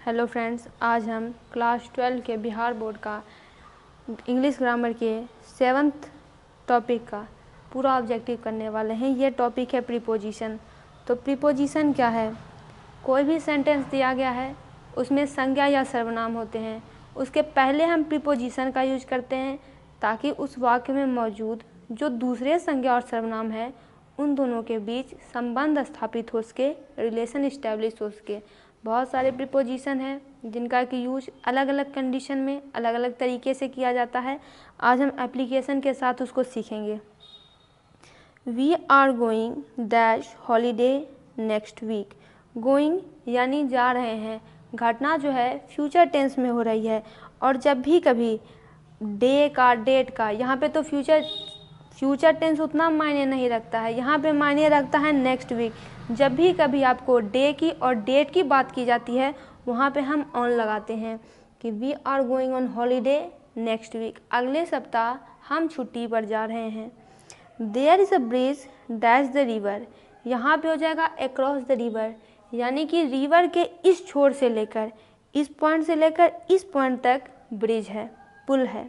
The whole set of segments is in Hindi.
हेलो फ्रेंड्स, आज हम क्लास 12 के बिहार बोर्ड का इंग्लिश ग्रामर के 7th टॉपिक का पूरा ऑब्जेक्टिव करने वाले हैं। ये टॉपिक है प्रीपोजिशन। तो प्रीपोजिशन क्या है? कोई भी सेंटेंस दिया गया है, उसमें संज्ञा या सर्वनाम होते हैं। उसके पहले हम प्रीपोजिशन का यूज करते हैं ताकि उस वाक्य में मौजूद जो दूसरे संज्ञा और सर्वनाम है उन दोनों के बीच संबंध स्थापित हो सके, रिलेशन इस्टेब्लिश हो सके। बहुत सारे प्रीपोजिशन हैं जिनका कि यूज अलग अलग कंडीशन में अलग अलग तरीके से किया जाता है। आज हम एप्लीकेशन के साथ उसको सीखेंगे। We are going dash holiday next week. Going यानी जा रहे हैं, घटना जो है फ्यूचर टेंस में हो रही है। और जब भी कभी डे का, डेट का, यहाँ पे तो फ्यूचर टेंस उतना मायने नहीं रखता है, यहाँ पे मायने रखता है नेक्स्ट वीक। जब भी कभी आपको डे की और डेट की बात की जाती है वहाँ पे हम ऑन लगाते हैं कि we are going on holiday next week. अगले सप्ताह हम छुट्टी पर जा रहे हैं। There is a bridge dash the river. यहाँ पे हो जाएगा अक्रॉस द रिवर, यानी कि रिवर के इस छोर से लेकर इस पॉइंट से लेकर इस पॉइंट तक ब्रिज है, पुल है।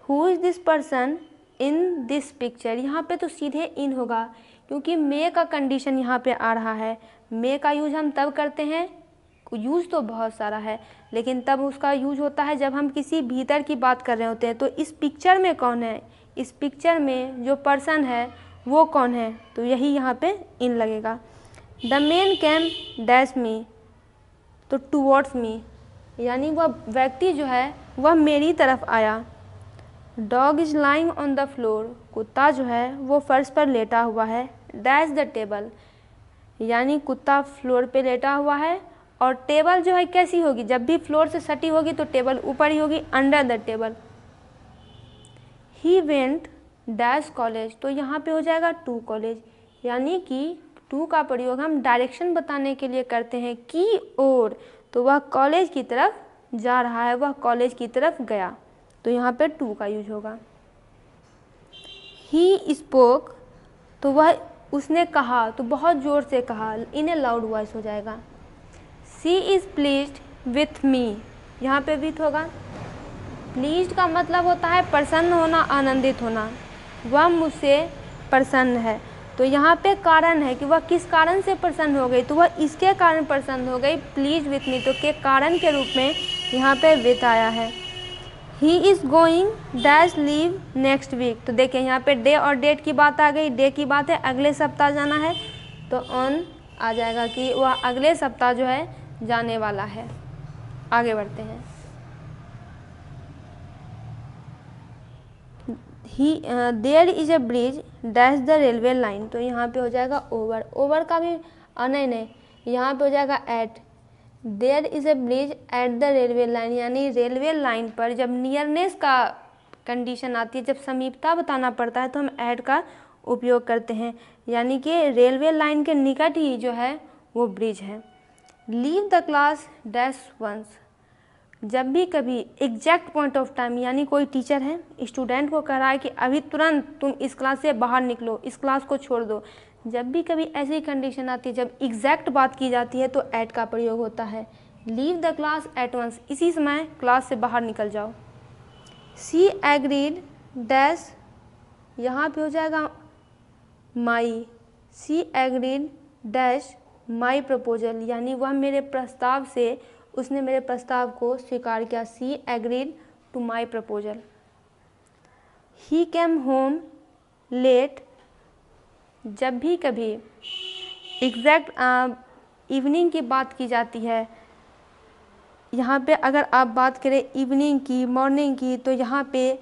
Who is this person in this picture. यहाँ पे तो सीधे इन होगा क्योंकि मे का कंडीशन यहाँ पे आ रहा है। मे का यूज हम तब करते हैं, यूज तो बहुत सारा है लेकिन तब उसका यूज होता है जब हम किसी भीतर की बात कर रहे होते हैं। तो इस पिक्चर में कौन है, इस पिक्चर में जो पर्सन है वो कौन है, तो यही यहाँ पे इन लगेगा। The man came dash me, तो टूवर्ड्स मी, यानी वह व्यक्ति जो है वह मेरी तरफ आया। Dog is lying on the floor, कुत्ता जो है वो फर्श पर लेटा हुआ है। डैश द टेबल, यानी कुत्ता फ्लोर पे लेटा हुआ है और टेबल जो है कैसी होगी, जब भी फ्लोर से सटी होगी तो टेबल ऊपर ही होगी, under the table. He went dash college, तो यहाँ पे हो जाएगा टू कॉलेज, यानी कि टू का प्रयोग हम डायरेक्शन बताने के लिए करते हैं की ओर। तो वह कॉलेज की तरफ जा रहा है, वह कॉलेज की तरफ गया, तो यहाँ पे टू का यूज होगा। ही स्पोक, तो वह उसने कहा, तो बहुत ज़ोर से कहा, इन ए लाउड वॉइस हो जाएगा। सी इज़ प्लीज्ड विथ मी, यहाँ पे विथ होगा। प्लीज्ड का मतलब होता है प्रसन्न होना, आनंदित होना। वह मुझसे प्रसन्न है, तो यहाँ पे कारण है कि वह किस कारण से प्रसन्न हो गई, तो वह इसके कारण प्रसन्न हो गई, प्लीज विथ मी, तो के कारण के रूप में यहाँ पे विथ आया है। He is going dash leave next week, तो देखिए यहाँ पे डे और डेट की बात आ गई, डे की बात है अगले सप्ताह जाना है तो ऑन आ जाएगा कि वह अगले सप्ताह जो है जाने वाला है। आगे बढ़ते हैं। He there is a bridge dash the railway line, तो यहाँ पे हो जाएगा ओवर। ओवर का भी नहीं, यहाँ पे हो जाएगा at. There is a bridge at the railway line, यानी रेलवे लाइन पर जब नियरनेस का कंडीशन आती है, जब समीपता बताना पड़ता है तो हम एट का उपयोग करते हैं, यानी कि रेलवे लाइन के निकट ही जो है वो ब्रिज है। Leave the class dash once, जब भी कभी एग्जैक्ट पॉइंट ऑफ टाइम, यानी कोई टीचर है स्टूडेंट को कह रहा है कि अभी तुरंत तुम इस क्लास से बाहर निकलो, इस क्लास को छोड़ दो, जब भी कभी ऐसी कंडीशन आती है जब एग्जैक्ट बात की जाती है तो एट का प्रयोग होता है। Leave the class at once, इसी समय क्लास से बाहर निकल जाओ। सी एग्रीड डैश, यहाँ पे हो जाएगा माई। सी एग्रीड डैश माई प्रपोजल, यानी वह मेरे प्रस्ताव से, उसने मेरे प्रस्ताव को स्वीकार किया। She agreed to my proposal. He came home late, जब भी कभी एग्जैक्ट इवनिंग की बात की जाती है, यहाँ पे अगर आप बात करें इवनिंग की, मॉर्निंग की, तो यहाँ पे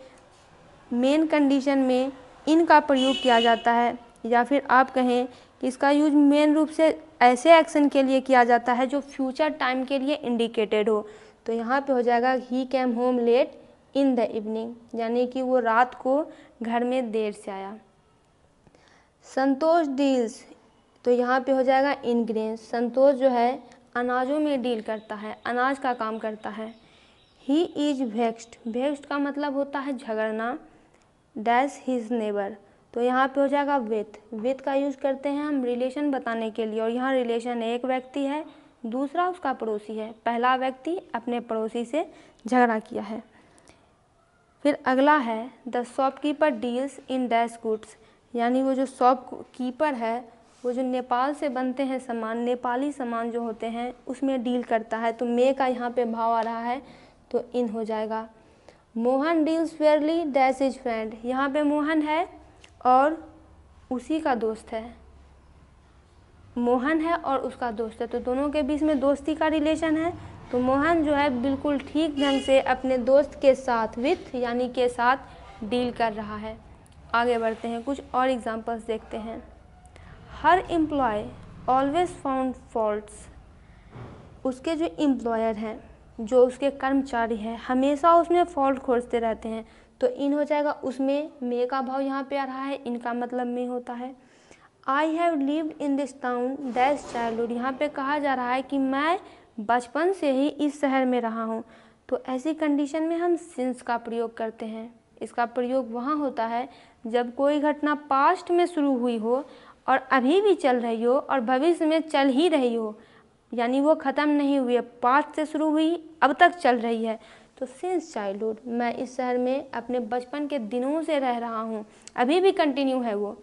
मेन कंडीशन में इन का प्रयोग किया जाता है, या फिर आप कहें कि इसका यूज मेन रूप से ऐसे एक्शन के लिए किया जाता है जो फ्यूचर टाइम के लिए इंडिकेटेड हो। तो यहाँ पे हो जाएगा he came home late in the evening, यानी कि वो रात को घर में देर से आया। संतोष डील्स, तो यहाँ पे हो जाएगा इनग्रेन्स। संतोष जो है अनाजों में डील करता है, अनाज का काम करता है। ही इज वेक्स्ड, वेक्स्ड का मतलब होता है झगड़ना। डैश हिज नेबर, तो यहाँ पे हो जाएगा विथ। विथ का यूज़ करते हैं हम रिलेशन बताने के लिए, और यहाँ रिलेशन है, एक व्यक्ति है दूसरा उसका पड़ोसी है। पहला व्यक्ति अपने पड़ोसी से झगड़ा किया है। फिर अगला है the shopkeeper deals in dash goods, यानी वो जो शॉपकीपर है वो जो नेपाल से बनते हैं सामान, नेपाली सामान जो होते हैं उसमें डील करता है। तो मे का यहाँ पे भाव आ रहा है तो इन हो जाएगा। Mohan deals Fairlie dash is friend, यहाँ पे मोहन है और उसी का दोस्त है, मोहन है और उसका दोस्त है, तो दोनों के बीच में दोस्ती का रिलेशन है। तो मोहन जो है बिल्कुल ठीक ढंग से अपने दोस्त के साथ विथ यानी के साथ डील कर रहा है। आगे बढ़ते हैं, कुछ और एग्जांपल्स देखते हैं। हर एम्प्लॉय ऑलवेज फाउंड फॉल्ट्स, उसके जो एम्प्लॉयर हैं, जो उसके कर्मचारी हैं, हमेशा उसमें फॉल्ट खोजते रहते हैं। तो इन हो जाएगा। उसमें मे का भाव यहाँ पे आ रहा है, इनका मतलब में होता है। I have lived in this town dash childhood, यहाँ पे कहा जा रहा है कि मैं बचपन से ही इस शहर में रहा हूँ। तो ऐसी कंडीशन में हम सिंस का प्रयोग करते हैं। इसका प्रयोग वहाँ होता है जब कोई घटना पास्ट में शुरू हुई हो और अभी भी चल रही हो और भविष्य में चल ही रही हो, यानी वो ख़त्म नहीं हुई है, पास्ट से शुरू हुई अब तक चल रही है। तो सिंस चाइल्डहुड, मैं इस शहर में अपने बचपन के दिनों से रह रहा हूँ, अभी भी कंटिन्यू है वो।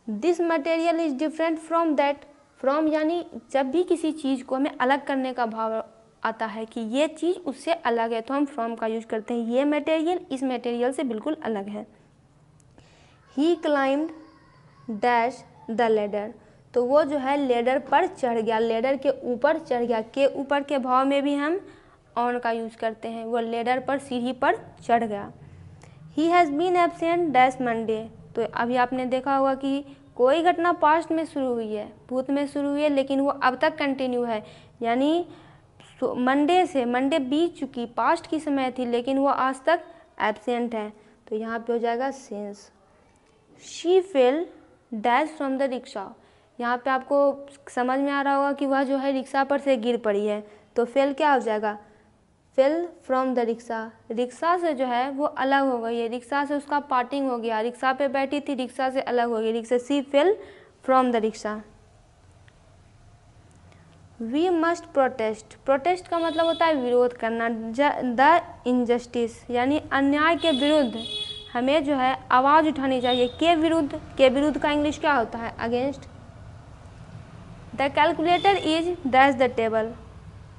This material is different from that, from यानी जब भी किसी चीज़ को हमें अलग करने का भाव आता है कि ये चीज़ उससे अलग है तो हम फ्रॉम का यूज करते हैं। ये मटेरियल इस मटेरियल से बिल्कुल अलग है। ही क्लाइम्ड डैश द लेडर, तो वो जो है लेडर पर चढ़ गया, लेडर के ऊपर चढ़ गया। के ऊपर के भाव में भी हम ऑन का यूज करते हैं, वो लेडर पर सीढ़ी पर चढ़ गया। He has been absent dash Monday, तो अभी आपने देखा होगा कि कोई घटना पास्ट में शुरू हुई है, भूत में शुरू हुई है, लेकिन वो अब तक कंटिन्यू है, यानी मंडे से, मंडे बीत चुकी, पास्ट की समय थी, लेकिन वो आज तक एब्सेंट है। तो यहाँ पे हो जाएगा since. She fail dash from the rickshaw, यहाँ पे आपको समझ में आ रहा होगा कि वह जो है रिक्शा पर से गिर पड़ी है। तो फेल क्या हो जाएगा, fail from the rickshaw, rickshaw से जो है वो अलग हो गई है, रिक्शा से उसका पार्टिंग हो गया, रिक्शा पे बैठी थी, रिक्शा से अलग हो गई, rickshaw. She fell from the rickshaw. We must protest, protest का मतलब होता है विरोध करना। द इनजस्टिस, यानी अन्याय के विरुद्ध हमें जो है आवाज़ उठानी चाहिए। के विरुद्ध, के विरुद्ध का इंग्लिश क्या होता है, against. The calculator is dash the table,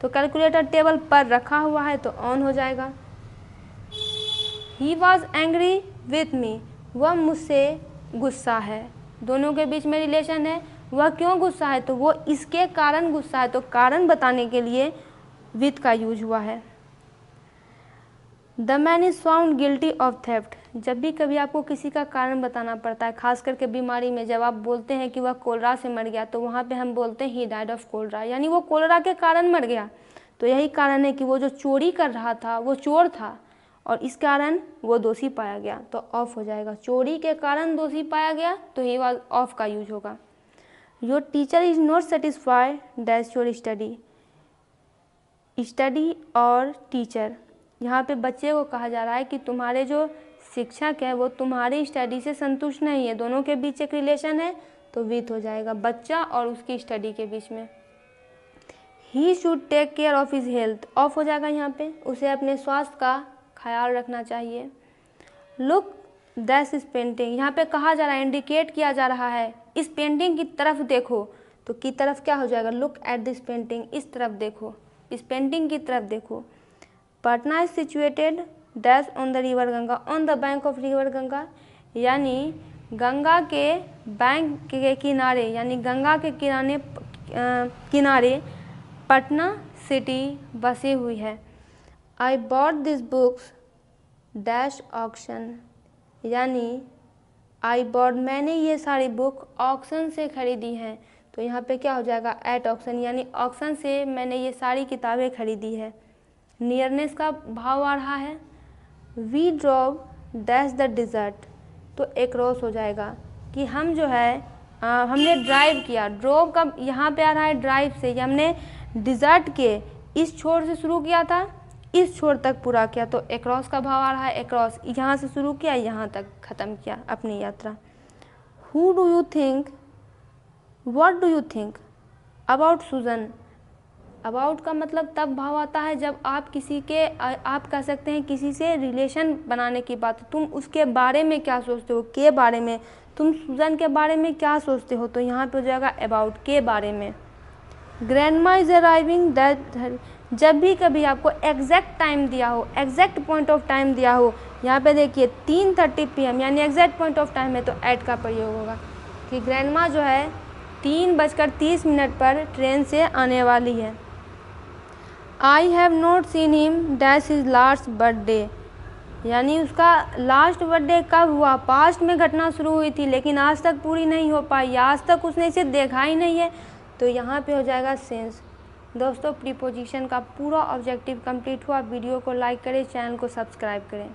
तो कैलकुलेटर टेबल पर रखा हुआ है तो ऑन हो जाएगा। He was angry with me, वह मुझसे गुस्सा है, दोनों के बीच में रिलेशन है। वह क्यों गुस्सा है, तो वो इसके कारण गुस्सा है, तो कारण बताने के लिए विथ का यूज हुआ है। The man is found guilty of theft, जब भी कभी आपको किसी का कारण बताना पड़ता है, खास करके बीमारी में, जब आप बोलते हैं कि वह कोलरा से मर गया तो वहाँ पे हम बोलते हैं ही डाइड ऑफ कोलरा, यानी वो कोलरा के कारण मर गया। तो यही कारण है कि वो जो चोरी कर रहा था वो चोर था और इस कारण वो दोषी पाया गया, तो ऑफ हो जाएगा। चोरी के कारण दोषी पाया गया तो ही वाज ऑफ का यूज होगा। Your teacher is not satisfied dash your study, study और टीचर, यहाँ पे बच्चे को कहा जा रहा है कि तुम्हारे जो शिक्षक है वो तुम्हारी स्टडी से संतुष्ट नहीं है, दोनों के बीच एक रिलेशन है तो विथ हो जाएगा, बच्चा और उसकी स्टडी के बीच में। He should take care of his health, of हो जाएगा यहाँ पे, उसे अपने स्वास्थ्य का ख्याल रखना चाहिए। लुक दैट इज पेंटिंग, यहाँ पे कहा जा रहा है, इंडिकेट किया जा रहा है, इस पेंटिंग की तरफ देखो, तो की तरफ क्या हो जाएगा, लुक एट दिस पेंटिंग, इस तरफ देखो, इस पेंटिंग की तरफ देखो। Patna is situated dash on the river Ganga, on the bank of river Ganga, यानी गंगा के बैंक के किनारे, यानी गंगा के किनारे पटना सिटी बसी हुई है। I bought this books dash auction, यानी आई बॉट, मैंने ये सारी बुक ऑक्शन से खरीदी हैं, तो यहाँ पे क्या हो जाएगा, एट ऑक्शन, यानी ऑक्शन से मैंने ये सारी किताबें खरीदी है। नियरनेस का भाव आ रहा है। We drove dash the desert, तो एक क्रॉस हो जाएगा कि हम जो है हमने ड्राइव किया, ड्रोव का यहाँ पे आ रहा है ड्राइव से, हमने डिज़र्ट के इस छोर से शुरू किया था, इस छोर तक पूरा किया, तो एक्रॉस का भाव आ रहा है, एक्रॉस, यहाँ से शुरू किया यहाँ तक ख़त्म किया अपनी यात्रा। Who do you think, what do you think about Susan, about का मतलब तब भाव आता है जब आप किसी के आप कह सकते हैं किसी से रिलेशन बनाने की बात, तुम उसके बारे में क्या सोचते हो, के बारे में, तुम सुजन के बारे में क्या सोचते हो, तो यहाँ पे हो जाएगा अबाउट, के बारे में। ग्रैंडमा इज अराइविंग दैट, जब भी कभी आपको एग्जैक्ट टाइम दिया हो, एग्जैक्ट पॉइंट ऑफ टाइम दिया हो, यहाँ पे देखिए 3:30 PM यानी एग्जैक्ट पॉइंट ऑफ टाइम है तो एट का प्रयोग होगा कि ग्रैंडमा जो है 3:30 पर ट्रेन से आने वाली है। I have not seen him dash his last birthday, यानी उसका लास्ट बर्थडे कब हुआ, पास्ट में घटना शुरू हुई थी लेकिन आज तक पूरी नहीं हो पाई, आज तक उसने इसे देखा ही नहीं है, तो यहाँ पे हो जाएगा सेंस। दोस्तों प्रीपोजिशन का पूरा ऑब्जेक्टिव कंप्लीट हुआ। वीडियो को लाइक करें, चैनल को सब्सक्राइब करें,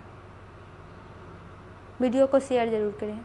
वीडियो को शेयर ज़रूर करें।